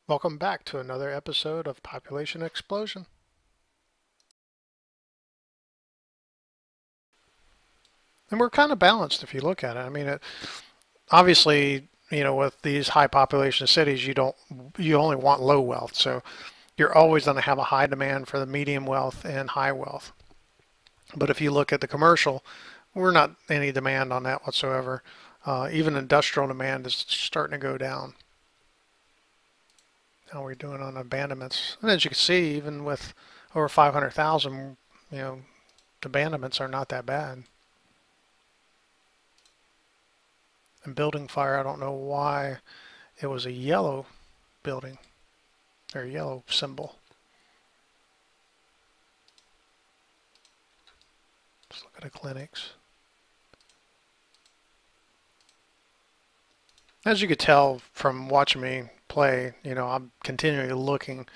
Welcome back to another episode of Population Explosion. And we're kind of balanced if you look at it. I mean, obviously, with these high population cities, you only want low wealth. So you're always going to have a high demand for the medium wealth and high wealth. But if you look at the commercial, we're not any demand on that whatsoever. Even industrial demand is starting to go down. How we're doing on abandonments. And as you can see, even with over 500,000, abandonments are not that bad. And building fire, I don't know why it was a yellow building or yellow symbol. Let's look at the clinics. As you could tell from watching me play, I'm continually looking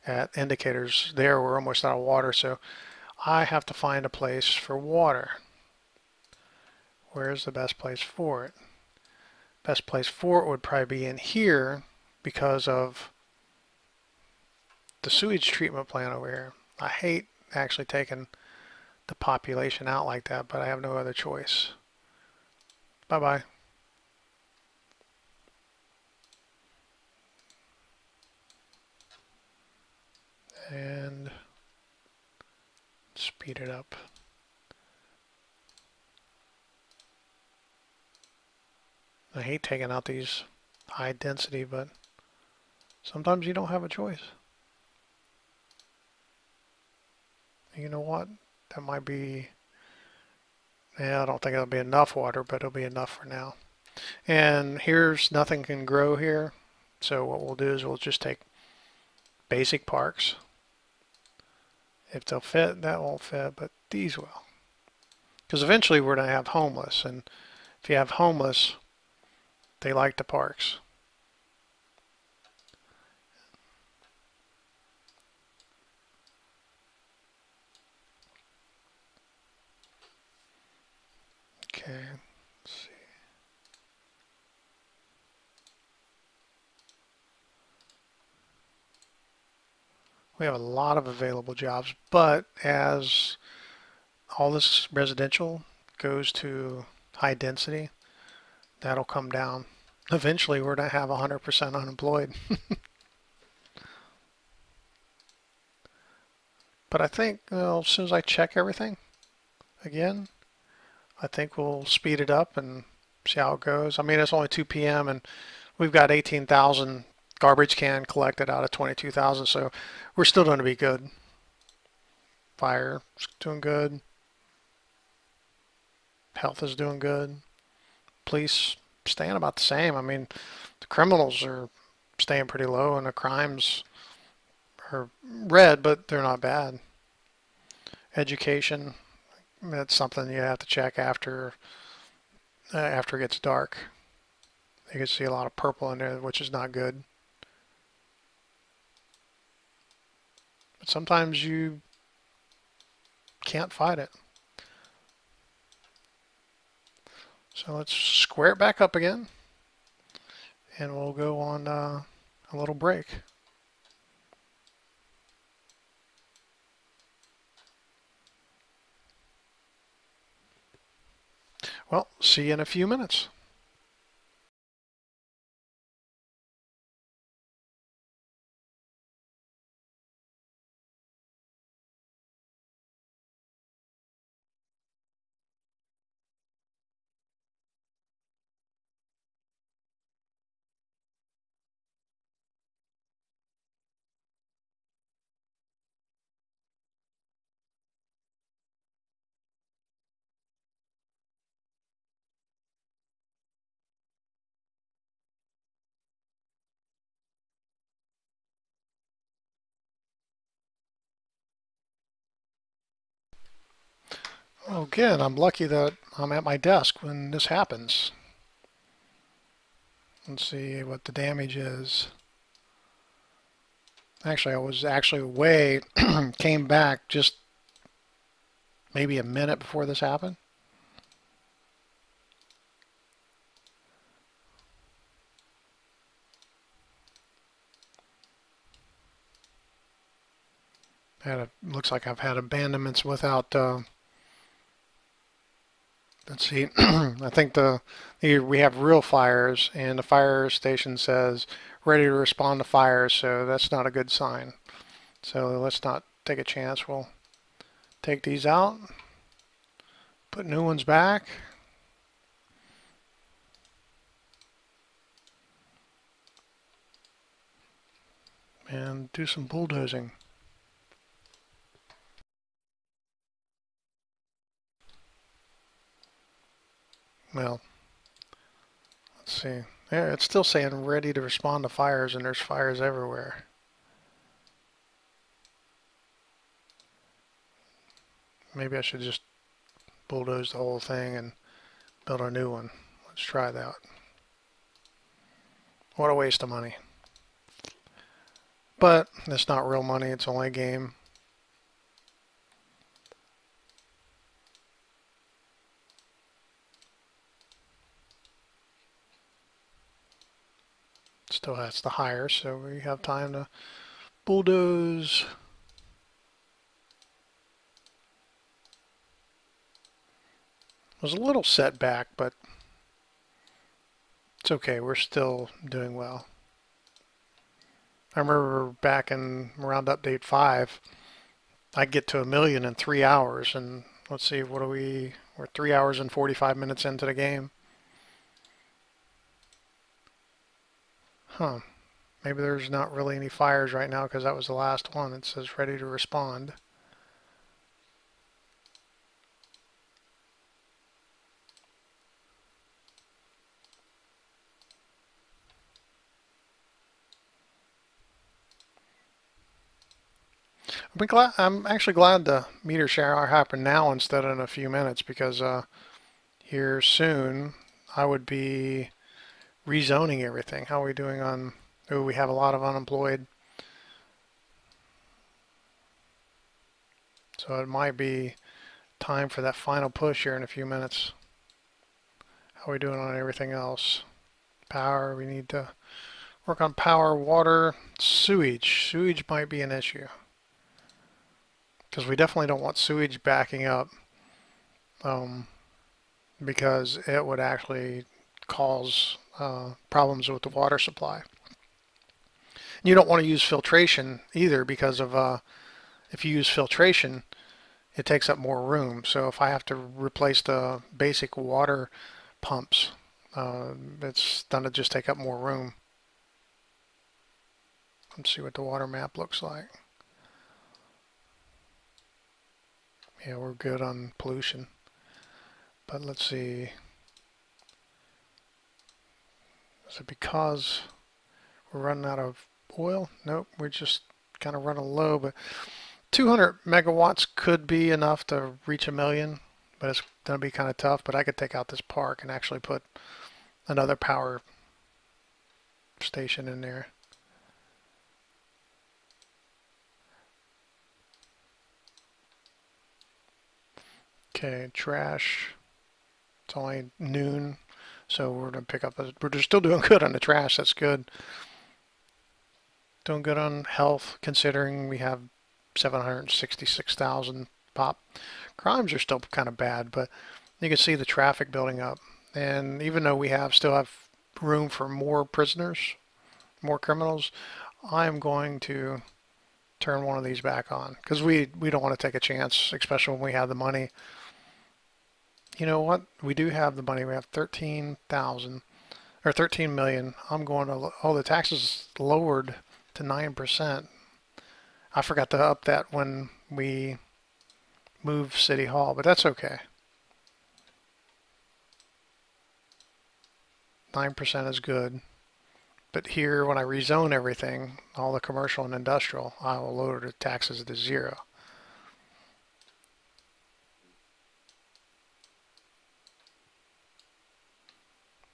at indicators. There, we're almost out of water, so I have to find a place for water. Where's the best place for it? Best place for it would probably be in here because of the sewage treatment plant over here. I hate actually taking the population out like that, but I have no other choice. Bye-bye. And speed it up. I hate taking out these high density, but sometimes you don't have a choice. You know what? That might be, yeah, I don't think it'll be enough water, but it'll be enough for now. And here's nothing can grow here. So what we'll do is we'll just take basic parks. If they'll fit, that won't fit, but these will. Because eventually we're going to have homeless. And if you have homeless, they like the parks. Okay, let's see. We have a lot of available jobs, but as all this residential goes to high density, that'll come down. Eventually, we're going to have 100% unemployed. But I think, well, as soon as I check everything again, I think we'll speed it up and see how it goes. I mean, it's only 2 p.m. and we've got 18,000 garbage can collected out of 22,000, so we're still going to be good. Fire is doing good. Health is doing good. Police staying about the same. I mean, the criminals are staying pretty low and the crimes are red, but they're not bad. Education, that's something you have to check after it gets dark. You can see a lot of purple in there, which is not good. But sometimes you can't fight it. So let's square it back up again, and we'll go on a little break. Well, see you in a few minutes. Oh, good. I'm lucky that I'm at my desk when this happens. Let's see what the damage is. Actually, I was actually away, came back just maybe a minute before this happened. Looks like I've had abandonments without. Let's see. I think we have real fires, and the fire station says ready to respond to fires, so that's not a good sign. So let's not take a chance. We'll take these out, put new ones back. And do some bulldozing. Well, let's see. Yeah, it's still saying ready to respond to fires, and there's fires everywhere. Maybe I should just bulldoze the whole thing and build a new one. Let's try that. What a waste of money. But it's not real money, it's only a game. Still has to hire, so we have time to bulldoze. It was a little setback, but it's okay. We're still doing well. I remember back in around update 5, I'd get to 1,000,000 in 3 hours, and let's see, we're 3 hours and 45 minutes into the game. Huh. Maybe there's not really any fires right now because that was the last one. It says ready to respond. I'm actually glad the meter shower happened now instead of in a few minutes because here soon I would be rezoning everything. How are we doing on? Oh, we have a lot of unemployed. So it might be time for that final push here in a few minutes. How are we doing on everything else? Power, we need to work on power, water, sewage. Sewage might be an issue. Because we definitely don't want sewage backing up because it would actually cause problems with the water supply. You don't want to use filtration either because of if you use filtration, it takes up more room. So if I have to replace the basic water pumps, it's going to just take up more room. Let's see what the water map looks like. Yeah, we're good on pollution. But let's see. Is it because we're running out of oil? Nope, we're just kind of running low. But 200 megawatts could be enough to reach 1,000,000, but it's going to be kind of tough. But I could take out this park and actually put another power station in there. Okay, trash. It's only noon, so we're going to pick up. We're still doing good on the trash. That's good. Doing good on health, considering we have 766,000 pop. Crimes are still kind of bad, but you can see the traffic building up. And even though we still have room for more prisoners, more criminals, I'm going to turn one of these back on because we don't want to take a chance, especially when we have the money. You know what? We do have the money. We have 13,000 or 13 million. I'm going to, oh, the taxes lowered to 9%. I forgot to up that when we moved City Hall, but that's okay. 9% is good. But here, when I rezone everything, all the commercial and industrial, I will lower the taxes to 0.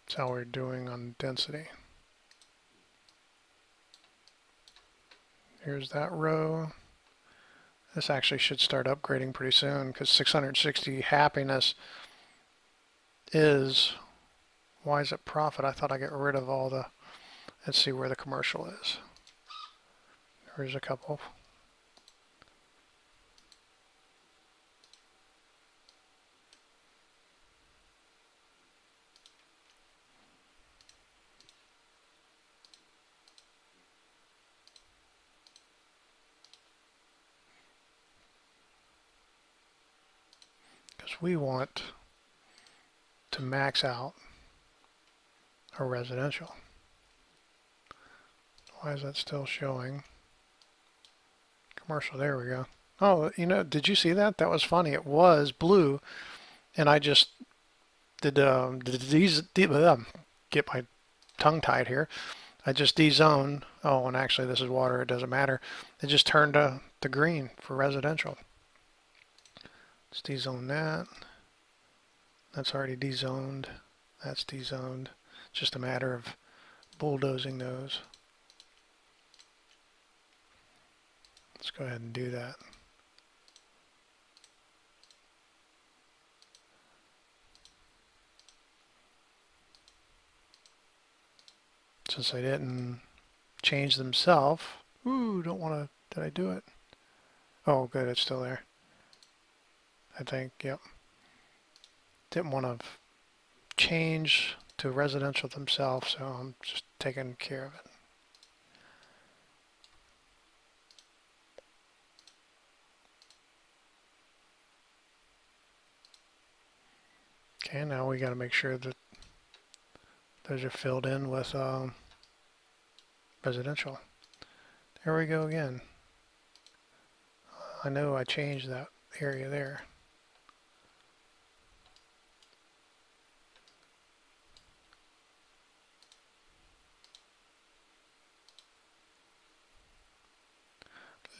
That's how we're doing on density. Here's that row. This actually should start upgrading pretty soon because 660 happiness is, why is it profit? I thought I got rid of all the, let's see where the commercial is. There's a couple. is we want to max out our residential. Why is that still showing? Commercial, there we go. Oh, you know, did you see that? That was funny. It was blue, and I just did get my tongue tied here. I just dezoned. Oh, and actually this is water. It doesn't matter. It just turned to green for residential. Let's dezone that. That's already dezoned. That's dezoned. It's just a matter of bulldozing those. Let's go ahead and do that. Since I didn't change themselves. Ooh, don't want to, did I do it? Oh, good, it's still there. I think, yep. Didn't want to change to residential themselves, so I'm just taking care of it. Okay, now we got to make sure that those are filled in with residential. There we go again. I know I changed that area there.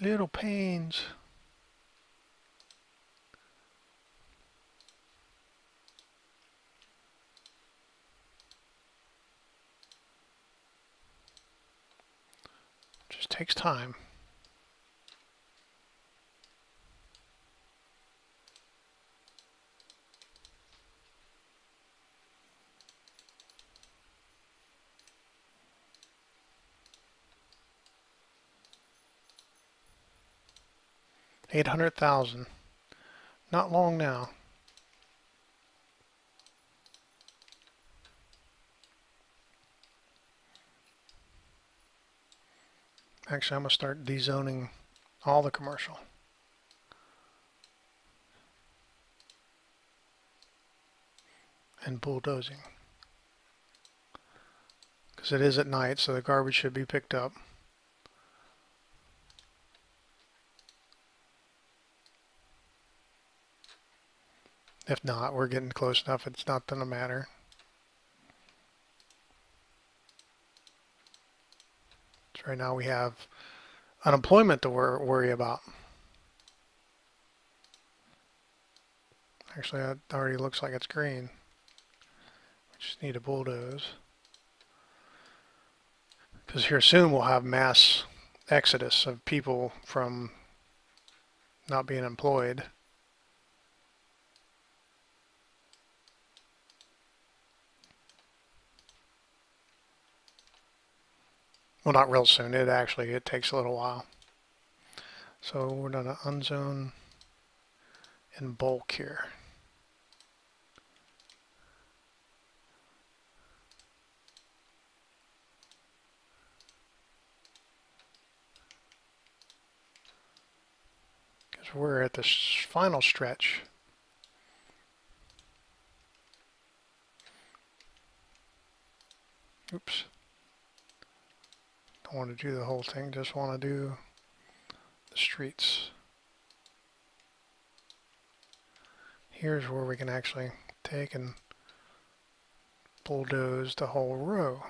Little pains. Just takes time. $800,000. Not long now. Actually, I'm going to start dezoning all the commercial. And bulldozing. Because it is at night, so the garbage should be picked up. If not, we're getting close enough, it's not going to matter. So right now we have unemployment to worry about. Actually, that already looks like it's green. We just need to bulldoze. Because here soon we'll have mass exodus of people from not being employed. Well, not real soon. It takes a little while. So we're going to unzone in bulk here. Because we're at the final stretch. Oops. Don't want to do the whole thing, just want to do the streets. Here's where we can actually take and bulldoze the whole row.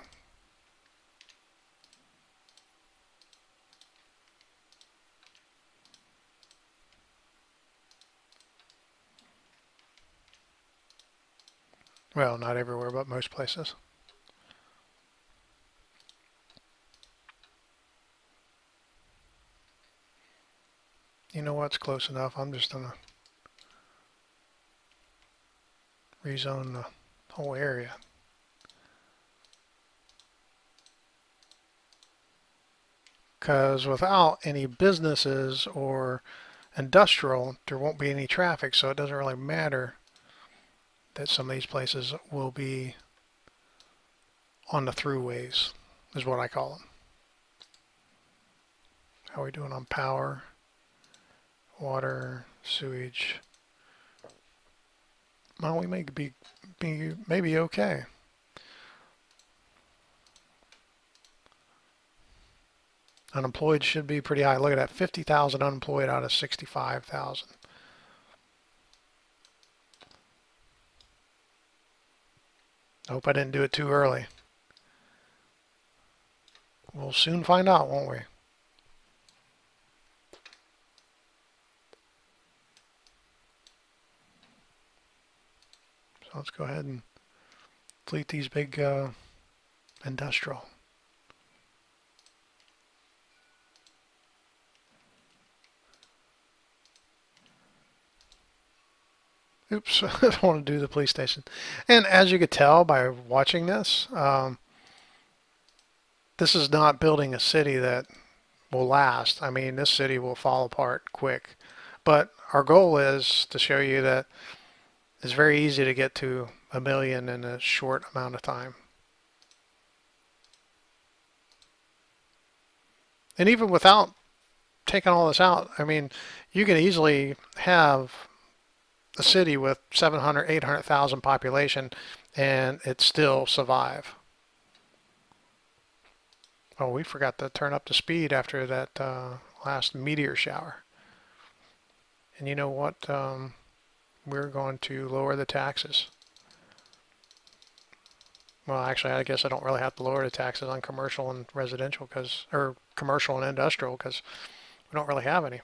Well, not everywhere, but most places. You know what's close enough? I'm just going to rezone the whole area. Because without any businesses or industrial, there won't be any traffic, so it doesn't really matter that some of these places will be on the throughways, is what I call them. How are we doing on power, water, sewage? Well, we may be maybe okay. Unemployed should be pretty high. Look at that, 50,000 unemployed out of 65,000. I hope I didn't do it too early. We'll soon find out, won't we? So let's go ahead and delete these big industrial. Oops, I don't want to do the police station. And as you could tell by watching this, this is not building a city that will last. I mean, this city will fall apart quick. But our goal is to show you that it's very easy to get to 1 million in a short amount of time. And even without taking all this out, I mean, you can easily have a city with 700, 800,000 population and it still survive. Oh, we forgot to turn up the speed after that last meteor shower. And you know what? We're going to lower the taxes. Well, actually, I guess I don't really have to lower the taxes on commercial and residential or commercial and industrial because we don't really have any.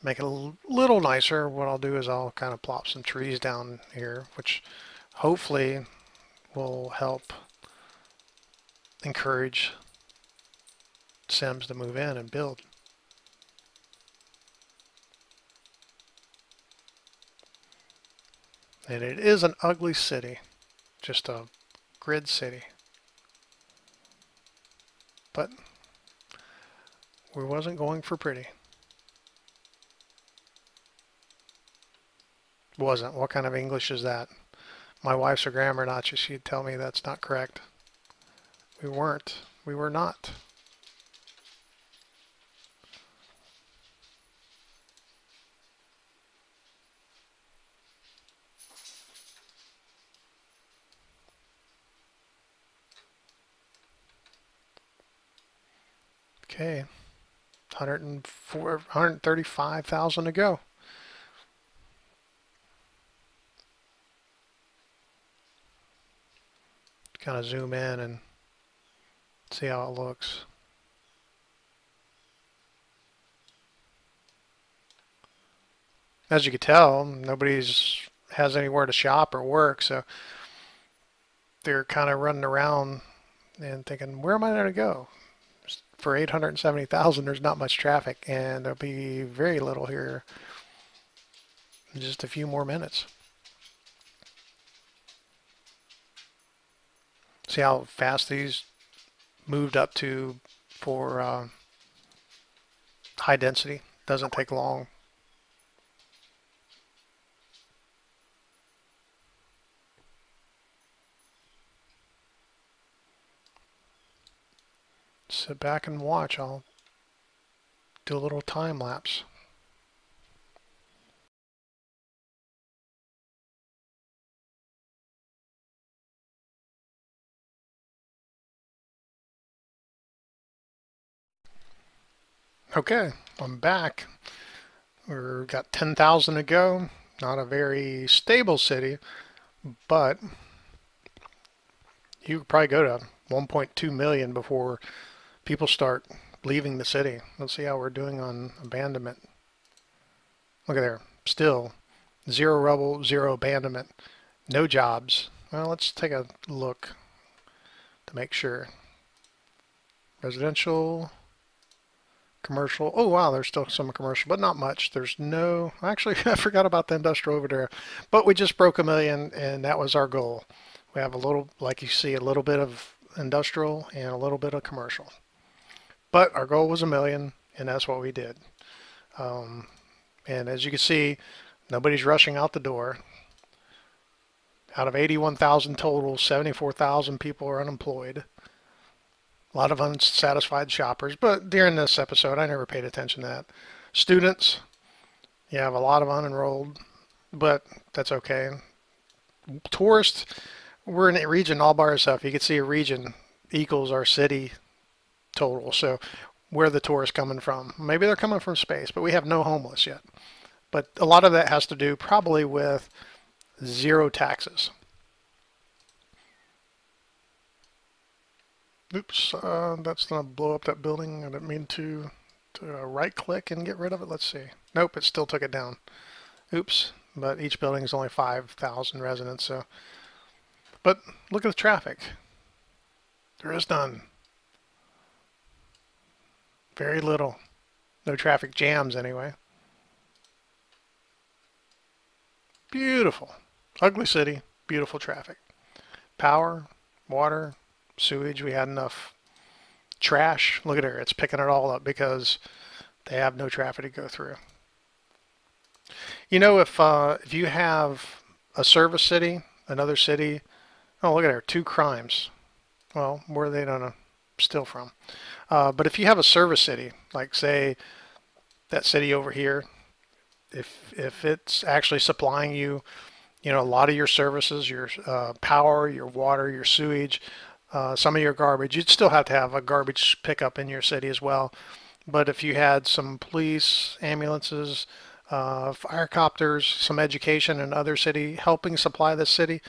Make it a little nicer. What I'll do is I'll kind of plop some trees down here, which hopefully will help encourage Sims to move in and build. And it is an ugly city, just a grid city. But we wasn't going for pretty. Wasn't. What kind of English is that? My wife's a grammar Nazi. She'd tell me that's not correct. We weren't. We were not. Okay. 135,000 to go. Kind of zoom in and see how it looks. As you can tell, nobody's has anywhere to shop or work, so they're kind of running around and thinking, where am I going to go? For 870,000, there's not much traffic, and there'll be very little here in just a few more minutes. See how fast these moved up to for high density? Doesn't take long. Sit back and watch. I'll do a little time lapse. Okay, I'm back. We've got 10,000 to go. Not a very stable city, but you could probably go to 1.2 million before people start leaving the city. Let's see how we're doing on abandonment. Look at there. Still, zero rubble, zero abandonment, no jobs. Well, let's take a look to make sure. Residential, commercial. Oh, wow, there's still some commercial, but not much. There's no, actually, I forgot about the industrial over there. But we just broke 1 million, and that was our goal. We have a little, like you see, a little bit of industrial and a little bit of commercial. But our goal was 1 million, and that's what we did. And as you can see, nobody's rushing out the door. Out of 81,000 total, 74,000 people are unemployed. A lot of unsatisfied shoppers, but during this episode, I never paid attention to that. Students, you have a lot of unenrolled but that's okay. Tourists, we're in a region all by ourselves. You can see a region equals our city total. So where are the tourists coming from? Maybe they're coming from space, but we have no homeless yet. But a lot of that has to do probably with zero taxes. Oops, that's gonna blow up that building. I didn't mean to right click and get rid of it. Let's see. Nope, it still took it down. Oops, but each building is only 5,000 residents. So, but look at the traffic. There is none. Very little. No traffic jams anyway. Beautiful. Ugly city, beautiful traffic. Power, water, sewage. We had enough. Trash. Look at her. It's picking it all up because they have no traffic to go through. You know, if you have a service city, another city. Oh, look at her. Two crimes. Well, where are they gonna steal from? But if you have a service city, like say that city over here, if it's actually supplying you, you know, a lot of your services, your power, your water, your sewage, some of your garbage, you'd still have to have a garbage pickup in your city as well. But if you had some police, ambulances, firecopters, some education in other city helping supply the city,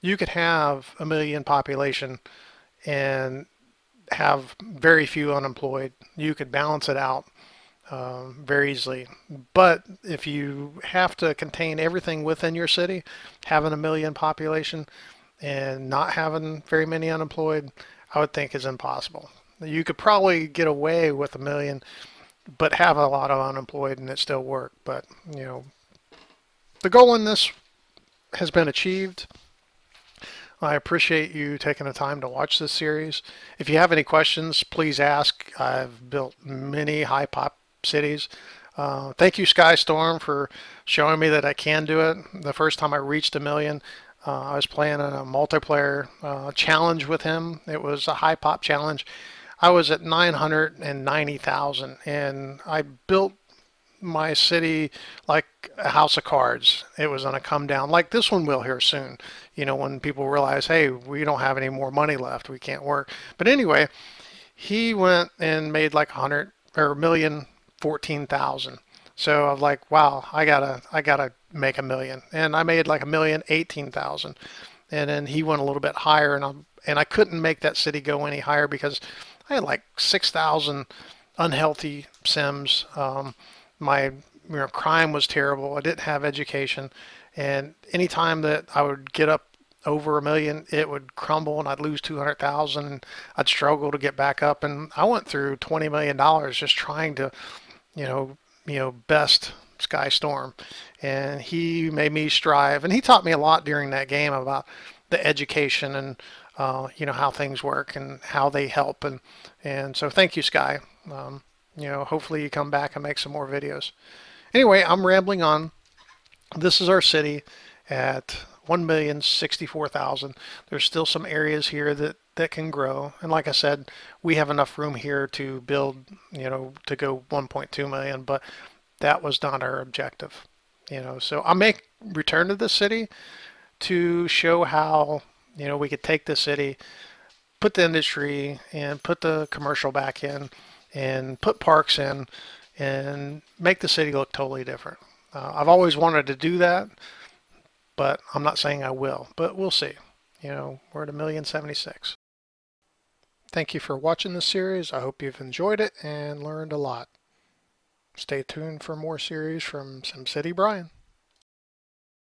you could have a million population and have very few unemployed. You could balance it out very easily. But if you have to contain everything within your city, having a million population and not having very many unemployed, I would think is impossible. You could probably get away with a million, but have a lot of unemployed and it still work. But, you know, the goal in this has been achieved. I appreciate you taking the time to watch this series. If you have any questions, please ask. I've built many high pop cities. Thank you, Skystorm, for showing me that I can do it. The first time I reached a million, I was playing in a multiplayer challenge with him. It was a high pop challenge. I was at 990,000 and I built my city like a house of cards. It was going to come down like this one will here soon. You know, when people realize, hey, we don't have any more money left, we can't work. But anyway, he went and made like 100 or a million 14,000. So I was like, wow, I gotta make a million, and I made like a million 18,000. And then he went a little bit higher, and I couldn't make that city go any higher because I had like 6,000 unhealthy Sims. My crime was terrible. I didn't have education, and anytime that I would get up over a million, it would crumble and I'd lose 200,000 and I'd struggle to get back up. And I went through $20 million just trying to, best Sky Storm. And he made me strive, and he taught me a lot during that game about the education and how things work and how they help. And so thank you, Sky. Hopefully you come back and make some more videos. Anyway, I'm rambling on. This is our city at 1,064,000. There's still some areas here that can grow. And like I said, we have enough room here to build, to go 1.2 million, but that was not our objective. So I may return to the city to show how, we could take the city, put the industry and put the commercial back in and put parks in and make the city look totally different. I've always wanted to do that, but I'm not saying I will, but we'll see. We're at 1,076,000. Thank you for watching this series. I hope you've enjoyed it and learned a lot. Stay tuned for more series from SimCity Brian.